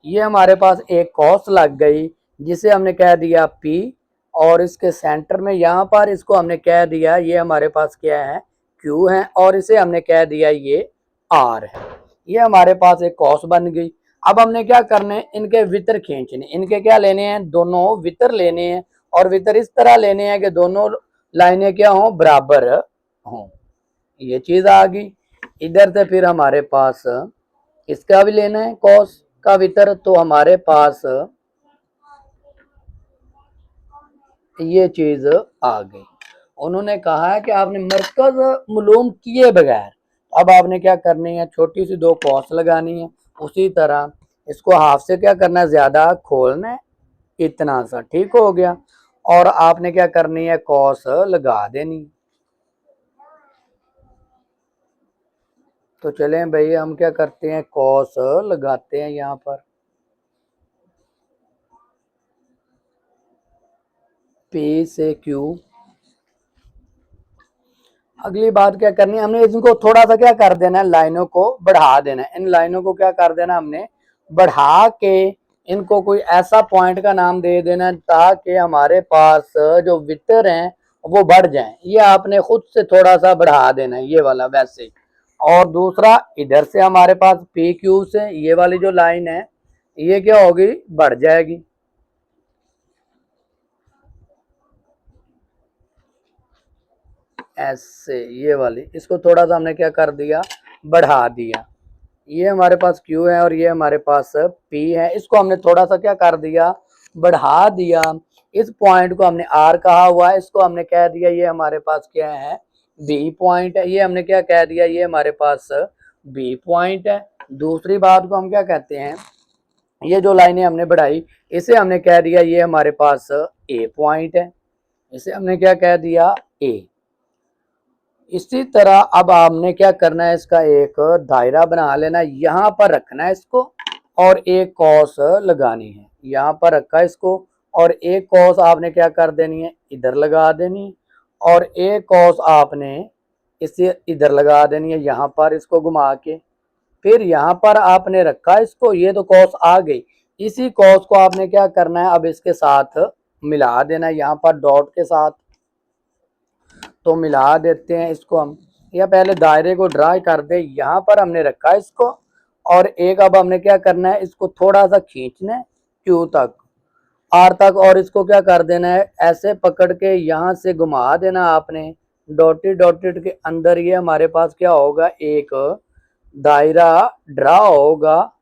ये हमारे पास एक कॉस लग गई जिसे हमने कह दिया पी, और इसके सेंटर में यहाँ पर इसको हमने कह दिया ये हमारे पास क्या है, क्यू है, और इसे हमने कह दिया ये आर है। ये हमारे पास एक कॉस बन गई। अब हमने क्या करने, इनके वितर खींचने, इनके क्या लेने हैं, दोनों वितर लेने हैं, और वितर इस तरह लेने हैं कि दोनों लाइनें क्या हों, बराबर हों। ये चीज आ गई। इधर से फिर हमारे पास इसका भी लेना है कॉस का वितर, तो हमारे पास ये चीज आ गई। उन्होंने कहा है कि आपने मरकज मालूम किए बगैर, अब आपने क्या करनी है, छोटी सी दो कॉस लगानी है। उसी तरह इसको हाफ से क्या करना है, ज्यादा खोलना है, इतना सा, ठीक हो गया। और आपने क्या करनी है, कॉस लगा देनी। तो चलें भाई, हम क्या करते हैं, कॉस लगाते हैं यहाँ पर। पी से क्यू। अगली बात क्या करनी है, हमने इनको थोड़ा सा क्या कर देना है, लाइनों को बढ़ा देना है। इन लाइनों को क्या कर देना, हमने बढ़ा के इनको कोई ऐसा पॉइंट का नाम दे देना ताकि हमारे पास जो वितर हैं वो बढ़ जाएं। ये आपने खुद से थोड़ा सा बढ़ा देना है, ये वाला वैसे। और दूसरा, इधर से हमारे पास पी क्यू से ये वाली जो लाइन है ये क्या होगी, बढ़ जाएगी। ऐसे ये वाली, इसको थोड़ा सा हमने क्या कर दिया, बढ़ा दिया। ये हमारे पास Q है और ये हमारे पास P है, इसको हमने थोड़ा सा क्या कर दिया, बढ़ा दिया। इस पॉइंट को हमने R कहा हुआ है, इसको हमने कह दिया ये हमारे पास क्या है, B पॉइंट है। ये हमने क्या कह दिया, ये हमारे पास B पॉइंट है। दूसरी बात को हम क्या कहते हैं, ये जो लाइनें हमने बढ़ाई इसे हमने कह दिया ये हमारे पास A पॉइंट है, इसे हमने क्या कह दिया, A। इसी तरह अब हमने क्या करना है, इसका एक दायरा बना लेना, यहाँ पर रखना है इसको, और एक कॉस लगानी है। यहाँ पर रखा इसको, और एक कॉस आपने क्या कर देनी है, इधर लगा देनी, और एक कॉस आपने इसे इधर लगा देनी है, यहाँ पर इसको घुमा के। फिर यहाँ पर आपने रखा इसको, ये तो कॉस आ गई। इसी कॉस को आपने क्या करना है, अब इसके साथ मिला देना, यहाँ पर डॉट के साथ। तो मिला देते हैं इसको हम, या पहले दायरे को ड्रा कर दे। यहाँ पर हमने रखा इसको, और एक अब हमने क्या करना है, इसको थोड़ा सा खींचना है क्यू तक, आर तक, और इसको क्या कर देना है, ऐसे पकड़ के यहाँ से घुमा देना आपने डॉटेड डॉटेड के अंदर। ये हमारे पास क्या होगा, एक दायरा ड्रा होगा,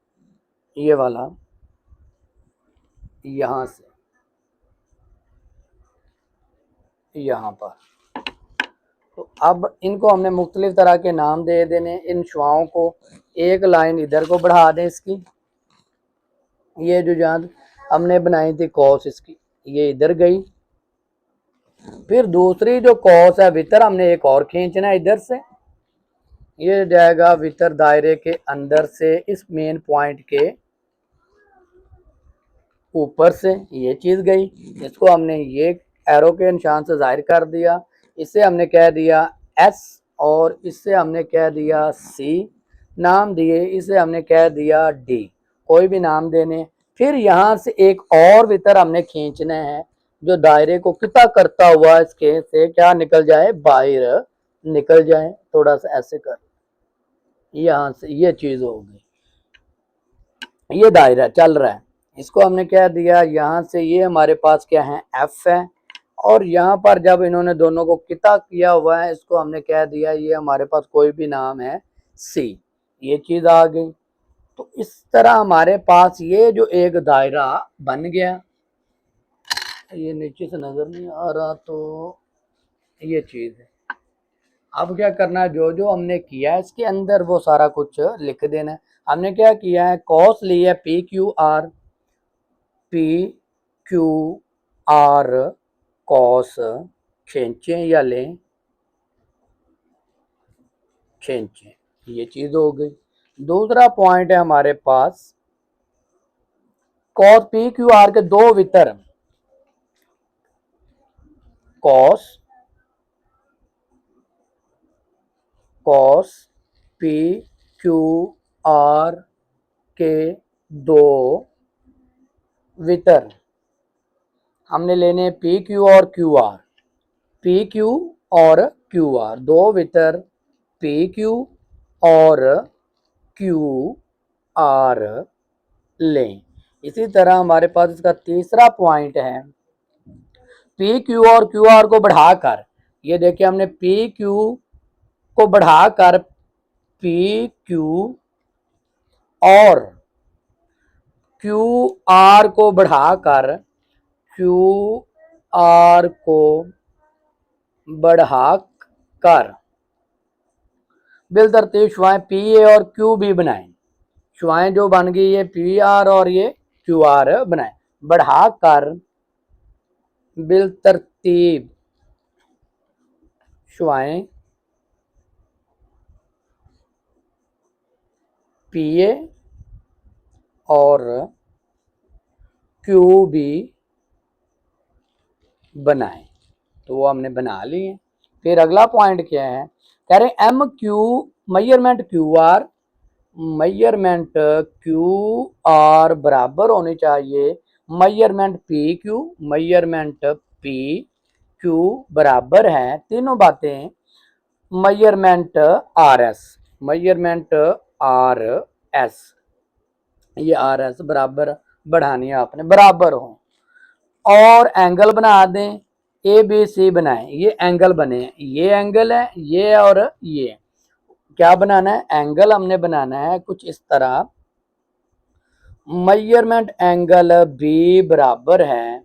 ये वाला, यहाँ से यहाँ पर। तो अब इनको हमने मुख्तलिफ तरह के नाम दे देने। इन शुआओं को एक लाइन इधर को बढ़ा दें इसकी, ये जो जहाँ हमने बनाई थी कॉस इसकी, ये इधर गई। फिर दूसरी जो कॉस है वितर, हमने एक और खींचना है इधर से, ये जाएगा वितर दायरे के अंदर से इस मेन पॉइंट के ऊपर से, ये चीज गई। इसको हमने ये एरो के निशान से जाहिर कर दिया। इसे हमने कह दिया एस और इससे हमने कह दिया सी नाम दिए, इसे हमने कह दिया डी, कोई भी नाम देने। फिर यहाँ से एक और वितर हमने खींचना है जो दायरे को कितना करता हुआ इसके से क्या निकल जाए, बाहर निकल जाए। थोड़ा सा ऐसे कर, यहाँ से ये चीज हो गई, ये दायरा चल रहा है। इसको हमने कह दिया यहाँ से, ये हमारे पास क्या है, एफ है। और यहाँ पर जब इन्होंने दोनों को किता किया हुआ है, इसको हमने कह दिया ये हमारे पास कोई भी नाम है सी, ये चीज आ गई। तो इस तरह हमारे पास ये जो एक दायरा बन गया, ये नीचे से नजर नहीं आ रहा तो ये चीज है। अब क्या करना है, जो जो हमने किया है इसके अंदर वो सारा कुछ लिख देना है। हमने क्या किया है, कॉस ली है P Q R, P Q are cos खींचे या लें, खींचे, ये चीज हो गई। दूसरा पॉइंट है हमारे पास कॉस पी क्यू आर के दो वितर, cos cos P Q R के दो वितर हमने लेने पी क्यू और क्यू आर, पी क्यू और क्यू आर, दो वितर पी क्यू और क्यू आर लें। इसी तरह हमारे पास इसका तीसरा पॉइंट है पी क्यू और क्यू आर को बढ़ाकर, ये देखिए हमने पी क्यू को बढ़ाकर पी क्यू और क्यू आर को बढ़ाकर क्यू आर को बढ़ाकर बिल तरतीब शुआएं पी ए और क्यू बी बनाएं। शुआएं जो बन गई ये पी आर और ये क्यू आर बनाएं, बढ़ाकर बिल तरतीब शुआएं पी ए और क्यू बी बनाएं। तो वो हमने बना लिए। फिर अगला पॉइंट क्या है, कह रहे M Q measurement Q R, measurement Q R बराबर होनी चाहिए measurement P Q, measurement P Q बराबर है तीनों बातें measurement R S, measurement R S, ये आर एस बराबर बढ़ानी है आपने, बराबर हो। और एंगल बना दें, ए बी सी बनाएं, ये एंगल बने, ये एंगल है ये और ये, क्या बनाना है, एंगल हमने बनाना है कुछ इस तरह, मेजरमेंट एंगल बी बराबर है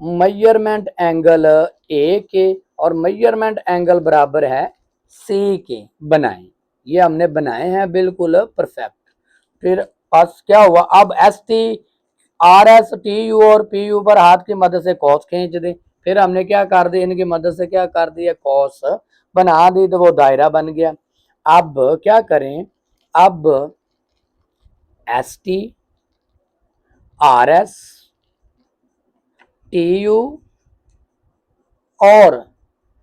मेजरमेंट एंगल ए के और मेजरमेंट एंगल बराबर है सी के, बनाएं। ये हमने बनाए हैं बिल्कुल परफेक्ट। फिर पास क्या हुआ, अब S T R S T U और पी यू पर हाथ की मदद से कॉस खींच दे। फिर हमने क्या कर दिया, इनकी मदद से क्या कर दिया, कॉस बना दी, तो वो दायरा बन गया। अब क्या करें, अब S T R S T U और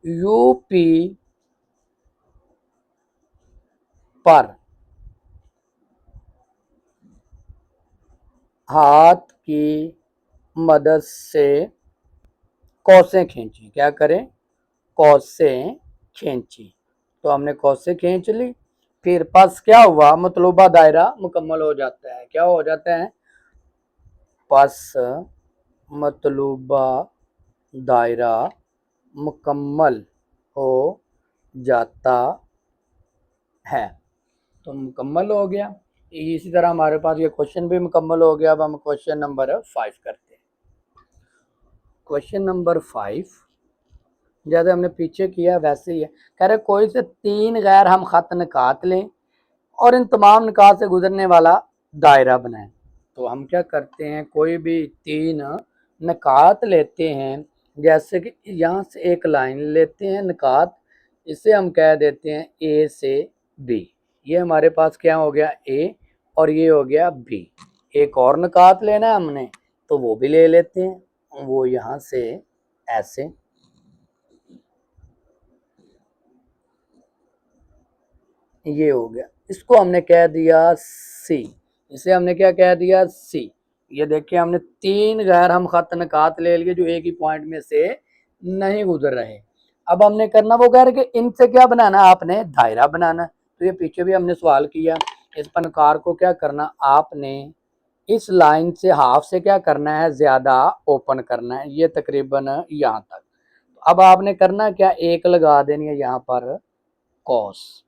यू पी पर हाथ की मदद से कौसें खींची, क्या करें, कौसें खींची। तो हमने कौसें खींच ली। फिर पास क्या हुआ, मतलूबा दायरा मुकम्मल हो जाता है। क्या हो जाता है, पास मतलूबा दायरा मुकम्मल हो जाता है। तो मुकम्मल हो गया। इसी तरह हमारे पास ये क्वेश्चन भी मुकम्मल हो गया। अब हम क्वेश्चन नंबर 5 करते हैं। क्वेश्चन नंबर 5, जैसे हमने पीछे किया वैसे ही है। कह रहे कोई से 3 गैर हम खत निकात लें और इन तमाम निकात से गुजरने वाला दायरा बनाएं। तो हम क्या करते हैं, कोई भी 3 निकात लेते हैं, जैसे कि यहाँ से एक लाइन लेते हैं निकात, इसे हम कह देते हैं ए से बी। ये हमारे पास क्या हो गया, ए, और ये हो गया बी। एक और निकात लेना है हमने, तो वो भी ले लेते हैं, वो यहाँ से ऐसे, ये हो गया, इसको हमने कह दिया सी। इसे हमने क्या कह दिया, सी। ये देखिए हमने 3 गैर हम खत निकात ले लिए जो एक ही पॉइंट में से नहीं गुजर रहे। अब हमने करना वो कह रहे कि इनसे क्या बनाना, आपने दायरा बनाना। तो ये पीछे भी हमने सवाल किया, इस पनकार को क्या करना, आपने इस लाइन से हाफ से क्या करना है, ज्यादा ओपन करना है, ये तकरीबन यहाँ तक। अब आपने करना क्या, एक लगा देनी है यहाँ पर कॉस,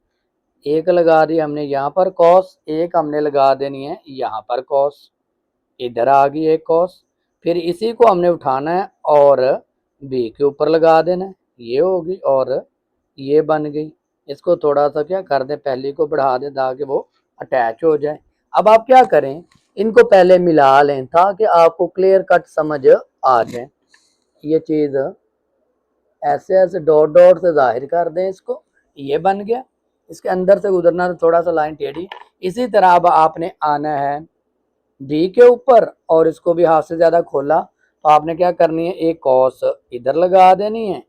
एक लगा दी हमने यहाँ पर कॉस, एक हमने लगा देनी है यहाँ पर कॉस, इधर आ गई एक कॉस। फिर इसी को हमने उठाना है और बी के ऊपर लगा देना है, ये होगी और ये बन गई। इसको थोड़ा सा क्या कर दें, पहले को बढ़ा दें ताकि वो अटैच हो जाए। अब आप क्या करें, इनको पहले मिला लें ताकि आपको क्लियर कट समझ आ जाए। ये चीज़ ऐसे ऐसे डॉट डॉट से जाहिर कर दें इसको, ये बन गया। इसके अंदर से गुजरना तो थोड़ा सा लाइन टेढ़ी। इसी तरह अब आपने आना है बी के ऊपर और इसको भी हाथ से ज़्यादा खोला, तो आपने क्या करनी है, एक कॉस इधर लगा देनी है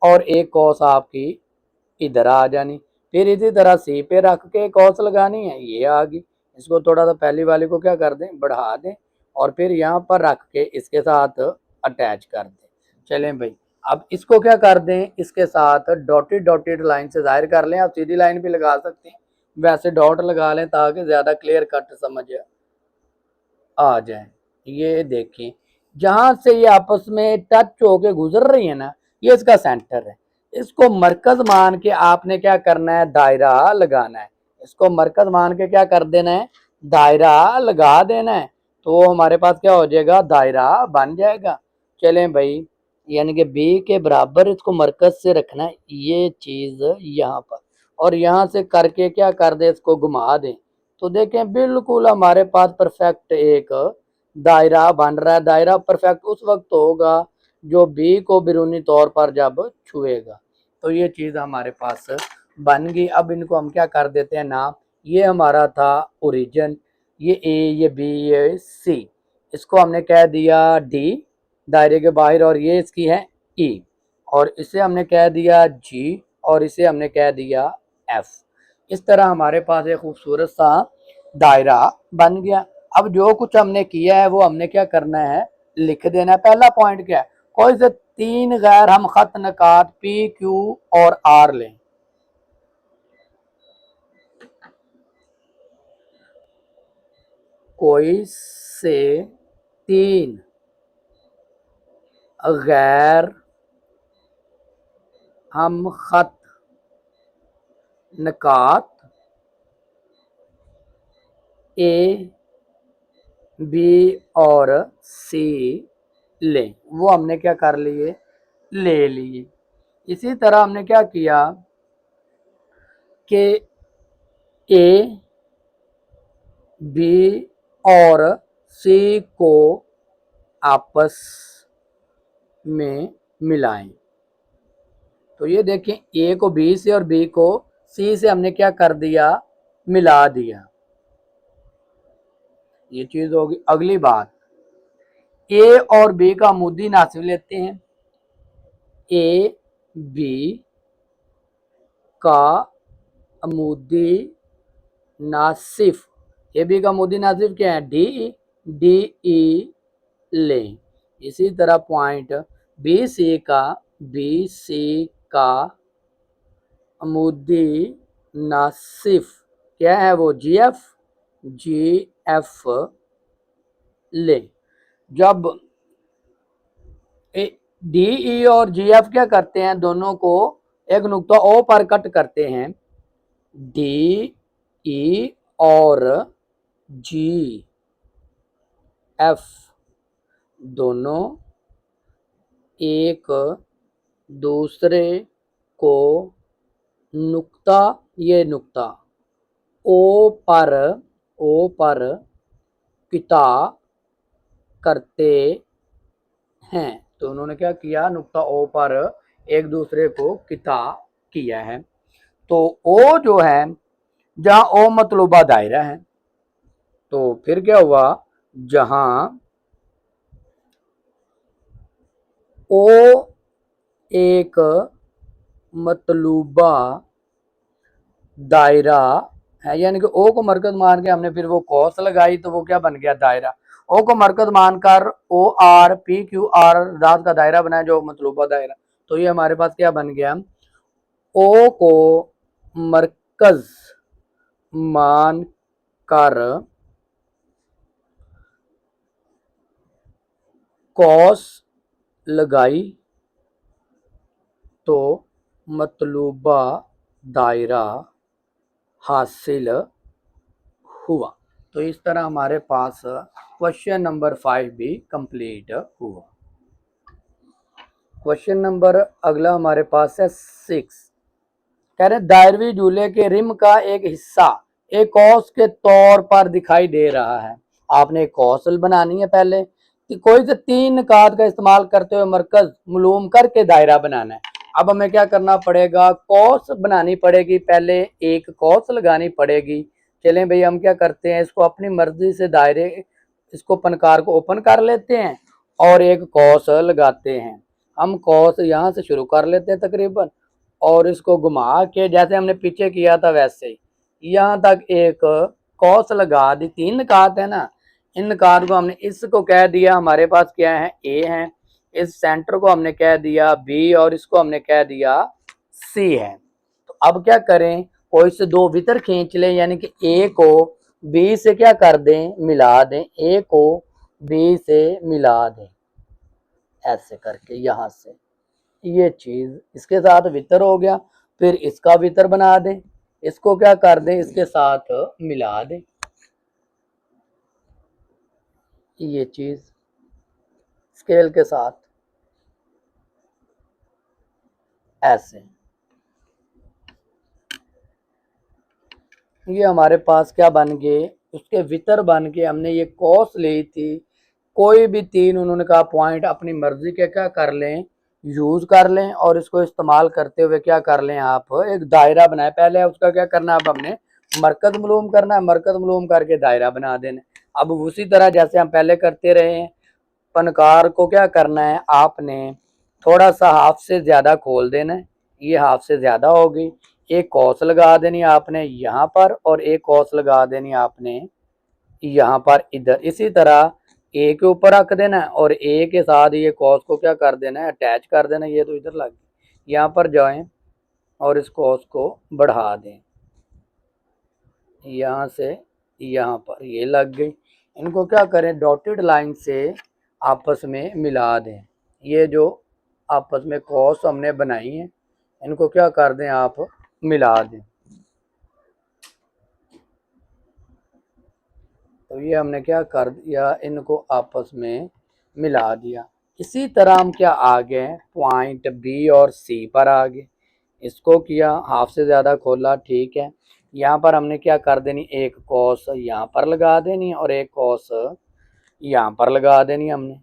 और एक कॉस आपकी इधर आ जानी। फिर इसी तरह सी पे रख के कॉस लगानी है, ये आ गई। इसको थोड़ा सा पहली वाली को क्या कर दें, बढ़ा दें और फिर यहाँ पर रख के इसके साथ अटैच कर दें। चलें भाई, अब इसको क्या कर दें, इसके साथ डॉटेड डॉटेड लाइन से जाहिर कर लें। आप सीधी लाइन भी लगा सकते हैं, वैसे डॉट लगा लें ताकि ज़्यादा क्लियर कट समझ आ जाए। ये देखें, जहां से ये आपस में टच होके गुजर रही है ना, ये इसका सेंटर है। इसको मरकज मान के आपने क्या करना है, दायरा लगाना है। इसको मरकज मान के क्या कर देना है, दायरा लगा देना है। तो हमारे पास क्या हो जाएगा, दायरा बन जाएगा। चलें भाई, यानी कि बी के बराबर इसको मरकज से रखना है, ये चीज यहाँ पर, और यहाँ से करके क्या कर दे, इसको घुमा दें। तो देखें बिल्कुल हमारे पास परफेक्ट एक दायरा बन रहा है। दायरा परफेक्ट उस वक्त होगा जो बी को बिरूनी तौर पर जब छुएगा। तो ये चीज़ हमारे पास बन गई। अब इनको हम क्या कर देते हैं नाम, ये हमारा था ओरिजिन, ये ए, ये बी, ये सी, इसको हमने कह दिया डी दायरे के बाहर, और ये इसकी है ई, और इसे हमने कह दिया जी, और इसे हमने कह दिया एफ। इस तरह हमारे पास एक खूबसूरत सा दायरा बन गया। अब जो कुछ हमने किया है वो हमने क्या करना है, लिख देना है। पहला पॉइंट क्या है, कोई से 3 गैर हम खत नकात पी क्यू और आर लें। कोई से 3 गैर हम खत नकात ए, बी और सी लें, वो हमने क्या कर लिए, ले लिए। इसी तरह हमने क्या किया कि ए, बी और सी को आपस में मिलाएं। तो ये देखें, ए को बी से और बी को सी से हमने क्या कर दिया, मिला दिया। ये चीज होगी। अगली बात, ए और बी का मुद्दी नासिब लेते हैं। ए बी का अमूदी नासिफ, ए बी का अमूदी नासिफ क्या है, डी, डी ई लें। इसी तरह पॉइंट बी सी का अमूदी नासिफ क्या है, वो जी एफ, जी एफ लें। जब डी ई और जी एफ क्या करते हैं, दोनों को एक नुक्ता ओ पर कट करते हैं। डी ई और जी एफ दोनों एक दूसरे को नुक्ता, ये नुक्ता ओ पर किता करते हैं। तो उन्होंने क्या किया, नुक्ता ओ पर एक दूसरे को किता किया है। तो ओ जो है, जहां ओ मतलूबा दायरा है, तो फिर क्या हुआ, जहां ओ एक मतलूबा दायरा है, यानी कि ओ को मरकज मान के हमने फिर वो कौस लगाई, तो वो क्या बन गया, दायरा। ओ को मरकज मानकर O R P Q R दाद का दायरा बनाया, जो मतलूबा दायरा। तो ये हमारे पास क्या बन गया, ओ को मरकज मान कर कौस लगाई तो मतलूबा दायरा हासिल हुआ। तो इस तरह हमारे पास क्वेश्चन नंबर 5 भी कंप्लीट हुआ। क्वेश्चन नंबर अगला हमारे पास है 6। कह रहे दायरवी झूले के रिम का एक हिस्सा एक कौस के तौर पर दिखाई दे रहा है। आपने एक कौशल बनानी है, पहले कोई से 3 निकात का इस्तेमाल करते हुए मरकज मालूम करके दायरा बनाना है। अब हमें क्या करना पड़ेगा, कौस बनानी पड़ेगी, पहले एक कौस लगानी पड़ेगी। चलें भाई, हम क्या करते हैं, इसको अपनी मर्जी से दायरे, इसको पनकार को ओपन कर लेते हैं और एक कौस लगाते हैं। हम कौस यहाँ से शुरू कर लेते हैं तकरीबन, और इसको घुमा के जैसे हमने पीछे किया था वैसे ही यहाँ तक एक कौस लगा दी। 3 निकात है ना, इन निकात को हमने, इसको कह दिया हमारे पास क्या है, ए है, इस सेंटर को हमने कह दिया बी, और इसको हमने कह दिया सी है। तो अब क्या करें, कोई से 2 वितर खींच लें, यानी कि ए को बी से क्या कर दें, मिला दें, ए को बी से मिला दें, ऐसे करके यहां से ये चीज इसके साथ वितर हो गया। फिर इसका वितर बना दें, इसको क्या कर दें, इसके साथ मिला दें, ये चीज स्केल के साथ ऐसे। ये हमारे पास क्या बन गए, उसके वितर बन के हमने ये कॉस ली थी। कोई भी 3 उन्होंने कहा पॉइंट अपनी मर्जी के क्या कर लें, यूज कर लें, और इसको इस्तेमाल करते हुए क्या कर लें, आप एक दायरा बनाए। पहले उसका क्या करना है, अब हमने मरकज मालूम करना है, मरकज मालूम करके दायरा बना देना। अब उसी तरह जैसे हम पहले करते रहे हैं, पनकार को क्या करना है, आपने थोड़ा सा हाफ से ज्यादा खोल देना है, ये हाफ से ज्यादा होगी। एक कौस लगा देनी आपने यहाँ पर, और एक कौस लगा देनी आपने यहाँ पर इधर। इसी तरह ए के ऊपर रख देना है, और ए के साथ ये कॉस को क्या कर देना है, अटैच कर देना। ये तो इधर लग, यहाँ पर जाएं और इस कॉस को बढ़ा दें, यहाँ से यहाँ पर ये लग गई। इनको क्या करें, डॉटेड लाइन से आपस में मिला दें। ये जो आपस में कॉस हमने बनाई है, इनको क्या कर दें, आप मिला दें। तो ये हमने क्या कर दिया, इनको आपस में मिला दिया। इसी तरह हम क्या आ गए, पॉइंट बी और सी पर आ गए। इसको किया, हाफ से ज़्यादा खोला, ठीक है। यहाँ पर हमने क्या कर देनी, एक कॉस यहाँ पर लगा देनी, और एक कॉस यहाँ पर लगा देनी हमने,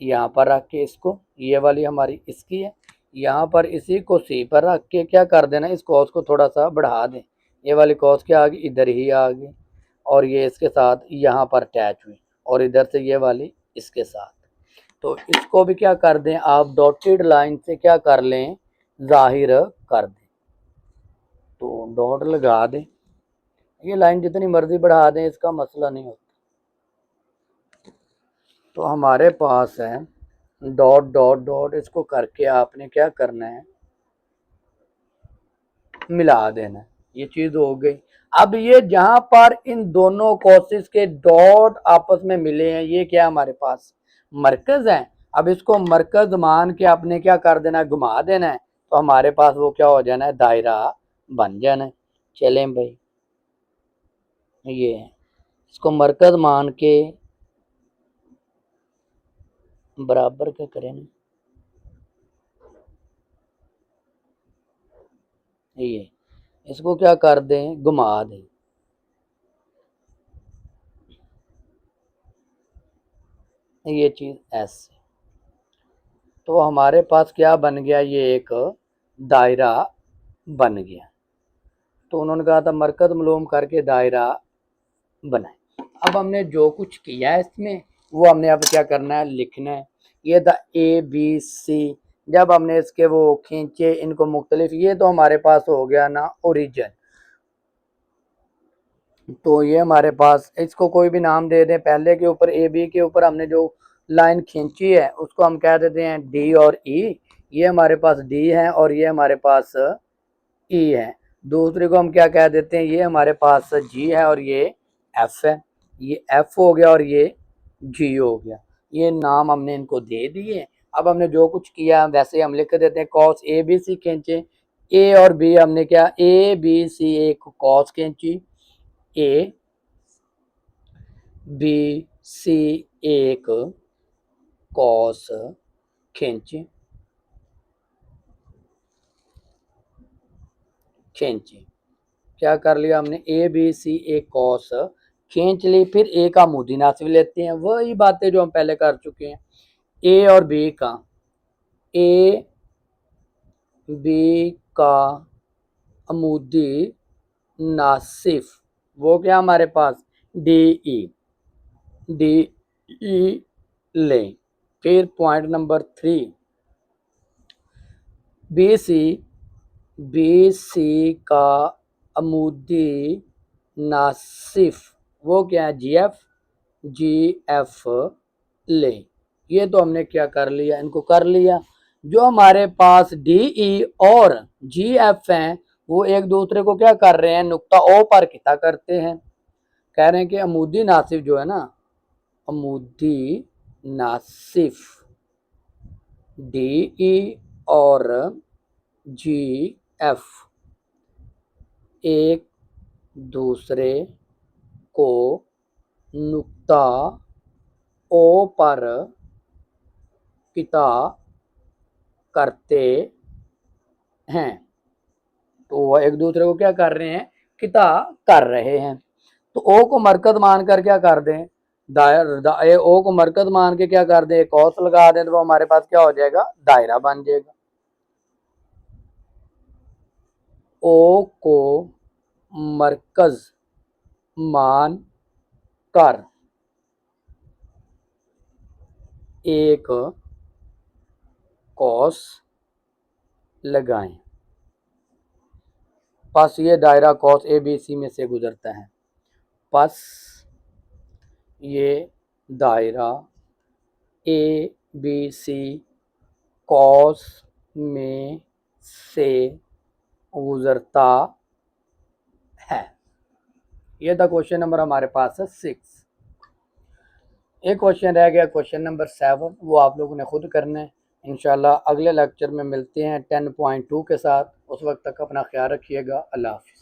यहाँ पर रख के इसको, ये वाली हमारी इसकी है। यहाँ पर इसी को सी पर रख के क्या कर देना, इस कॉस को थोड़ा सा बढ़ा दें। ये वाली कॉस क्या आ गई, इधर ही आ गई, और ये इसके साथ यहाँ पर अटैच हुई, और इधर से ये वाली इसके साथ। तो इसको भी क्या कर दें, आप डॉटेड लाइन से क्या कर लें, जाहिर कर दें। तो डॉट लगा दें, ये लाइन जितनी मर्जी बढ़ा दें, इसका मसला नहीं होता। तो हमारे पास है डॉट डॉट डॉट, इसको करके आपने क्या करना है, मिला देना। ये चीज हो गई। अब ये जहां पर इन दोनों कोशिश के डॉट आपस में मिले हैं, ये क्या हमारे पास मरकज है। अब इसको मरकज मान के आपने क्या कर देना है, घुमा देना है, तो हमारे पास वो क्या हो जाना है, दायरा बन जाना है। चलें भाई, ये इसको मरकज मान के बराबर क्या करें ना, ये इसको क्या कर दें, घुमा दें। ये चीज़ ऐसे, तो हमारे पास क्या बन गया, ये एक दायरा बन गया। तो उन्होंने कहा था मरकज़ मालूम करके दायरा बनाए। अब हमने जो कुछ किया है इसमें वो हमने अब क्या करना है, लिखना है। ये था ए बी सी, जब हमने इसके वो खींचे इनको मुख्तलिफ, ये तो हमारे पास हो गया ना ओरिजिन। तो ये हमारे पास, इसको कोई भी नाम दे दें, पहले के ऊपर ए बी के ऊपर हमने जो लाइन खींची है उसको हम कह देते हैं डी और ई। ये हमारे पास डी है और ये हमारे पास ई है। दूसरे को हम क्या कह देते हैं, ये हमारे पास जी है और ये एफ है। ये एफ हो गया और ये जी हो गया। ये नाम हमने इनको दे दिए। अब हमने जो कुछ किया वैसे हम लिख देते हैं, कॉस ए बी सी खींचे, ए और बी हमने क्या, ए बी सी एक कॉस खींची, ए बी सी एक कॉस खींची खींची। क्या कर लिया हमने, ए बी सी एक कॉस खींच ली। फिर ए का अमूदी नासिब लेते हैं, वही बातें जो हम पहले कर चुके हैं। ए और बी का, ए बी का अमूदी नासिफ, वो क्या हमारे पास डी ई, डी ई लें। फिर point number 3, B C, B C का अमूदी नासिफ, वो क्या है, जी एफ, जी एफ ले। ये तो हमने क्या कर लिया, इनको कर लिया। जो हमारे पास डी ई और जी एफ हैं वो एक दूसरे को क्या कर रहे हैं, नुक्ता ओ पर किता करते हैं। कह रहे हैं कि अमूदी नासिफ जो है ना, अमूदी नासिफ डी ई और जी एफ एक दूसरे को नुक्ता ओ पर किता करते हैं। तो वह एक दूसरे को क्या कर रहे हैं, किता कर रहे हैं। तो ओ को मरकज मान कर क्या कर दें, दायरा, ओ को मरकज मान के क्या कर दें, कौस लगा दें, तो वो हमारे पास क्या हो जाएगा, दायरा बन जाएगा। ओ को मरकज मान कर एक कौस लगाएं, बस ये दायरा कौस ए बी सी में से गुजरता है। बस ये दायरा ए बी सी कौस में से गुजरता है। ये था क्वेश्चन नंबर हमारे पास है 6। एक क्वेश्चन रह गया, क्वेश्चन नंबर 7, वो आप लोगों ने खुद करना है। इंशाल्लाह अगले लेक्चर में मिलते हैं 10.2 के साथ। उस वक्त तक अपना ख्याल रखिएगा। अल्लाह हाफिज़।